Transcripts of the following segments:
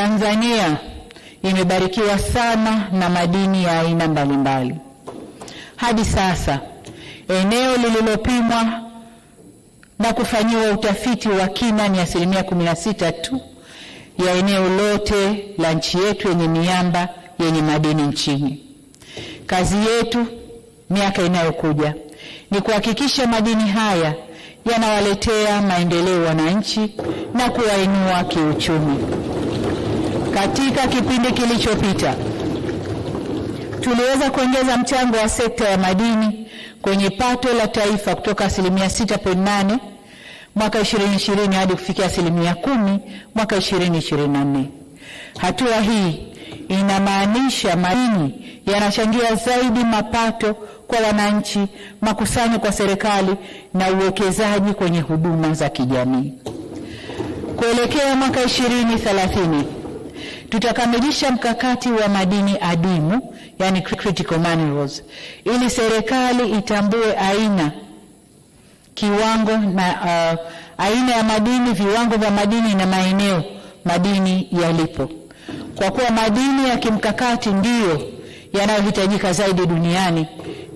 Tanzania imebarikiwa sana na madini ya aina mbalimbali. Hadi sasa, eneo lililopimwa na kufanyiwa utafiti wa kina ni 16% tu ya eneo lote la nchi yetu yenye miamba yenye madini nchini. Kazi yetu miaka inayokuja ni kuhakikisha madini haya yanawaletea maendeleo wananchi na kuwainua kiuchumi. Katika kipindi kilichopita, tuliweza kuongeza mchango wa sekta ya madini kwenye pato la taifa kutoka 6.8 mwaka 2020 hadi kufikia 10% mwaka 2024. Hatua hii inamaanisha madini yanachangia zaidi mapato kwa wananchi, makusanyo kwa serikali na uwekezaji kwenye huduma za kijamii. Kuelekea mwaka 2030, tutakamilisha mkakati wa madini adimu, yani critical minerals, ili serikali itambue aina ya madini, viwango vya madini na maeneo madini yalipo. Kwa kuwa madini ya kimkakati ndiyo yanayohitajika zaidi duniani,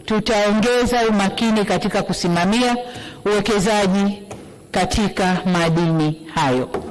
tutaongeza umakini katika kusimamia uwekezaji katika madini hayo.